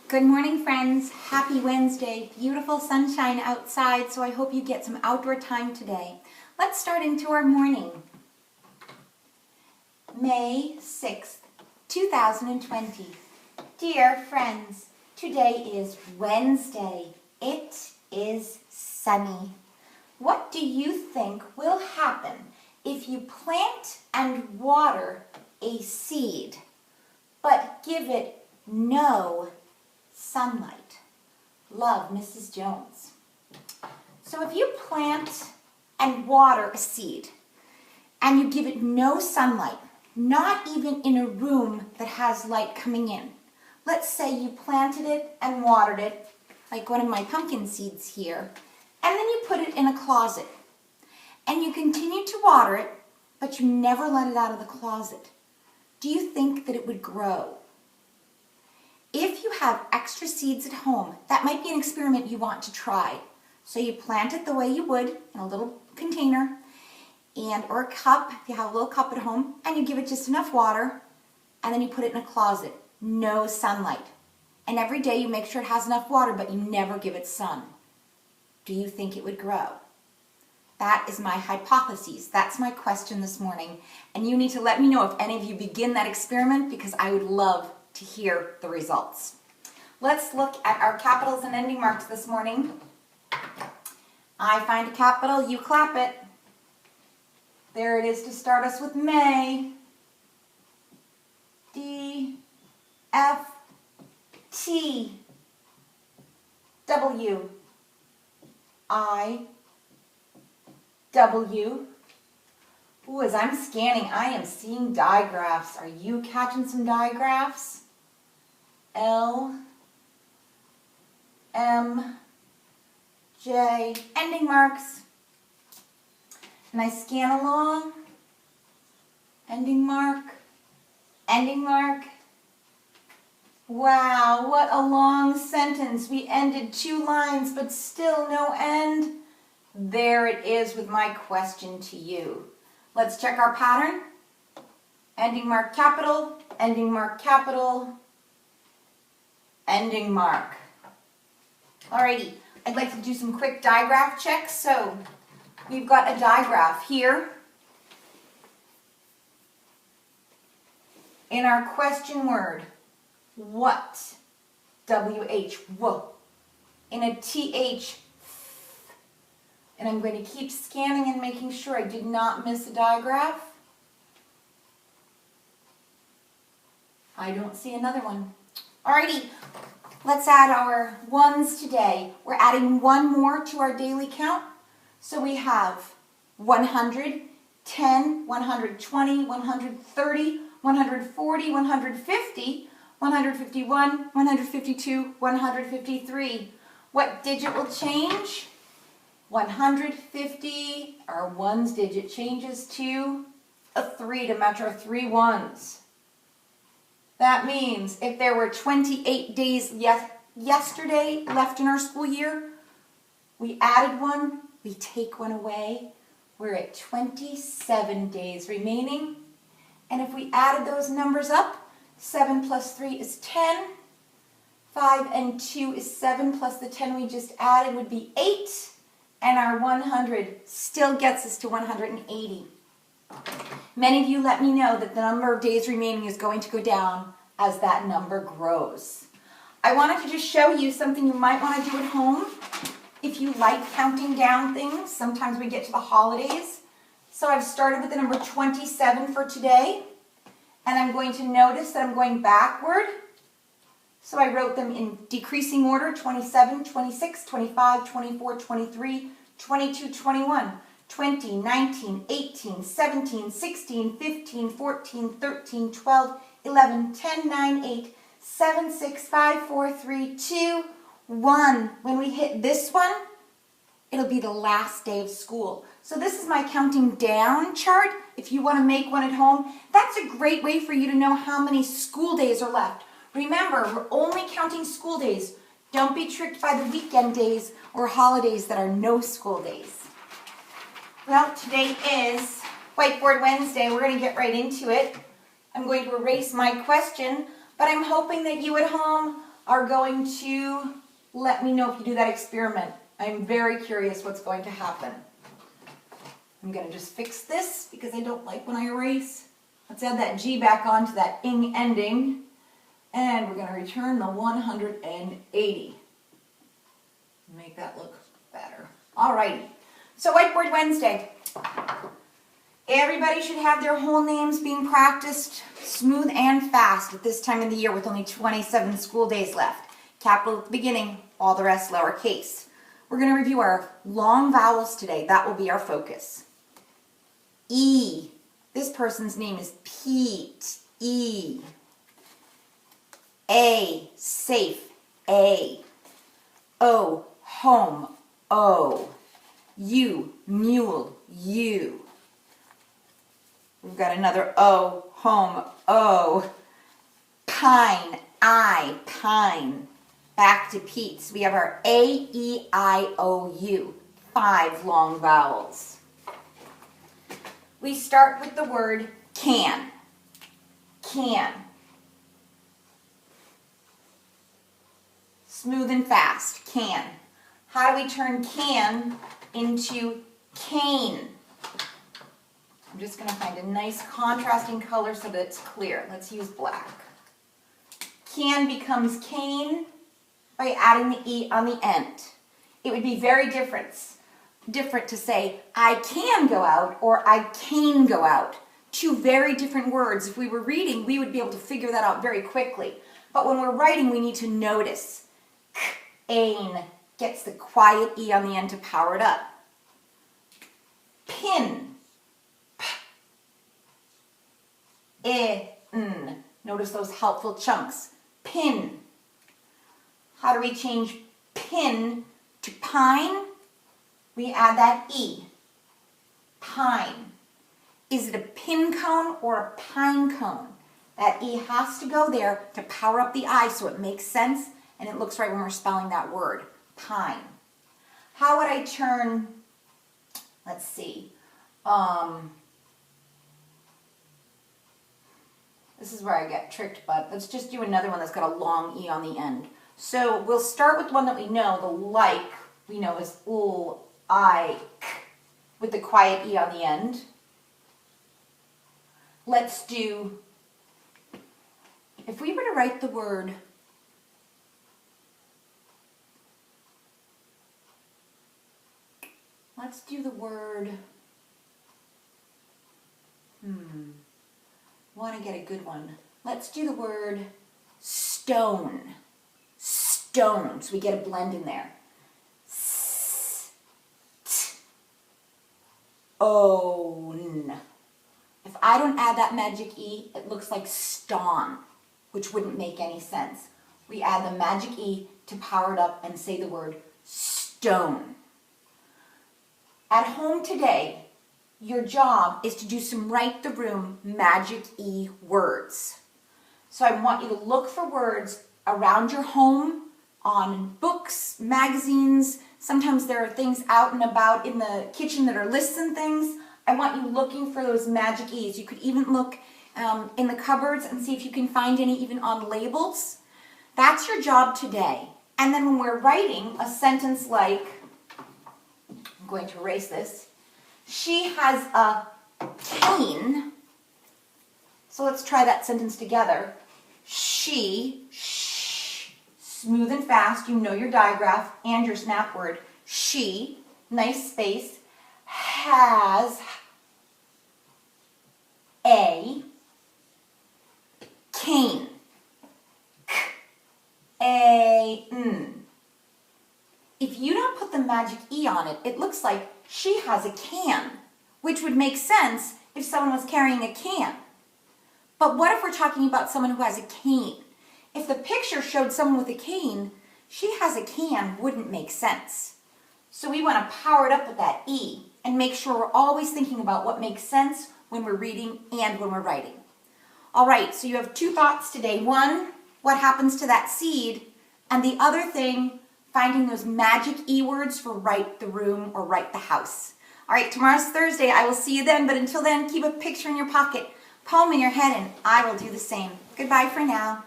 Good morning, friends. Happy Wednesday. Beautiful sunshine outside, so I hope you get some outdoor time today. Let's start into our morning. May 6th, 2020. Dear friends, today is Wednesday. It is sunny. What do you think will happen if you plant and water a seed, but give it no sunlight? Love, Mrs. Jones. So if you plant and water a seed and you give it no sunlight, not even in a room that has light coming in. Let's say you planted it and watered it, like one of my pumpkin seeds here, and then you put it in a closet. And you continue to water it, but you never let it out of the closet. Do you think that it would grow? If you have extra seeds at home, that might be an experiment you want to try. So you plant it the way you would in a little container or a cup, if you have a little cup at home, and you give it just enough water, and then you put it in a closet. No sunlight. And every day you make sure it has enough water, but you never give it sun. Do you think it would grow? That is my hypothesis. That's my question this morning. And you need to let me know if any of you begin that experiment, because I would love to hear the results. Let's look at our capitals and ending marks this morning. I find a capital, you clap it. There it is to start us with May. D, F, T, W, I, W. Ooh, as I'm scanning, I am seeing digraphs. Are you catching some digraphs? L, M, J, ending marks. And I scan along. Ending mark, ending mark. Wow, what a long sentence. We ended 2 lines, but still no end. There it is with my question to you. Let's check our pattern. Ending mark capital, ending mark capital, ending mark. Alrighty, I'd like to do some quick digraph checks. So we've got a digraph here. In our question word, what? W-H, whoa. In a T-H, and I'm going to keep scanning and making sure I did not miss a digraph. I don't see another one. Alrighty, let's add our ones today. We're adding one more to our daily count. So we have 100, 10, 120, 130, 140, 150, 151, 152, 153. What digit will change? 150, our ones digit changes to a 3 to match our 3 ones. That means if there were 28 days yesterday left in our school year, we added one, we take one away, we're at 27 days remaining. And if we added those numbers up, 7 plus 3 is 10, 5 and 2 is 7, plus the 10 we just added would be 8. And our 100 still gets us to 180. Many of you let me know that the number of days remaining is going to go down as that number grows. I wanted to just show you something you might want to do at home. If you like counting down things, sometimes we get to the holidays. So I've started with the number 27 for today. And I'm going to notice that I'm going backward. So I wrote them in decreasing order: 27, 26, 25, 24, 23, 22, 21, 20, 19, 18, 17, 16, 15, 14, 13, 12, 11, 10, 9, 8, 7, 6, 5, 4, 3, 2, 1. When we hit this one, it'll be the last day of school. So this is my counting down chart. If you want to make one at home, that's a great way for you to know how many school days are left. Remember, we're only counting school days. Don't be tricked by the weekend days or holidays that are no school days. Well, today is Whiteboard Wednesday. We're going to get right into it. I'm going to erase my question, but I'm hoping that you at home are going to let me know if you do that experiment. I'm very curious what's going to happen. I'm going to just fix this because I don't like when I erase. Let's add that G back onto that ing ending. And we're going to return the 180. Make that look better. Alrighty. So Whiteboard Wednesday. Everybody should have their whole names being practiced smooth and fast at this time of the year with only 27 school days left. Capital at the beginning, all the rest lowercase. We're going to review our long vowels today. That will be our focus. E. This person's name is Pete. E. A. Safe. A. O. Home. O. U. Mule. U. We've got another O. Home. O. Pine. I. Pine. Back to Pete. So we have our A, E, I, O, U. 5 long vowels. We start with the word can. Can. Smooth and fast. Can. How do we turn can into cane? I'm just going to find a nice contrasting color so that it's clear. Let's use black. Can becomes cane by adding the E on the end. It would be very different to say, I can go out or I can go out. 2 very different words. If we were reading, we would be able to figure that out very quickly. But when we're writing, we need to notice. Ain gets the quiet E on the end to power it up. Pin. N. Notice those helpful chunks. Pin. How do we change pin to pine? We add that E. Pine. Is it a pin cone or a pine cone? That E has to go there to power up the I so it makes sense and it looks right when we're spelling that word. Pine. How would I turn, let's see, this is where I get tricked, but let's just do another one that's got a long E on the end. So we'll start with one that we know, the like, we know is ul, I, k, with the quiet E on the end. Let's do, if we were to write the word let's do the word, want to get a good one. Let's do the word stone. Stone. So we get a blend in there. Own. If I don't add that magic E, it looks like ston, which wouldn't make any sense. We add the magic E to power it up and say the word stone. At home today, your job is to do some write the room magic E words. So I want you to look for words around your home, on books, magazines. Sometimes there are things out and about in the kitchen that are lists and things. I want you looking for those magic E's. You could even look in the cupboards and see if you can find any even on labels. That's your job today. And then when we're writing a sentence like, I'm going to erase this, she has a cane. So let's try that sentence together. She, smooth and fast, you know your digraph and your snap word. She, nice space, has a cane. If you don't put the magic E on it, it looks like she has a can, which would make sense if someone was carrying a can. But what if we're talking about someone who has a cane? If the picture showed someone with a cane, she has a can wouldn't make sense. So we want to power it up with that E and make sure we're always thinking about what makes sense when we're reading and when we're writing. All right, so you have 2 thoughts today. One, what happens to that seed? And the other thing, finding those magic E words for write the room or write the house. All right, tomorrow's Thursday. I will see you then, but until then, keep a picture in your pocket, poem in your head, and I will do the same. Goodbye for now.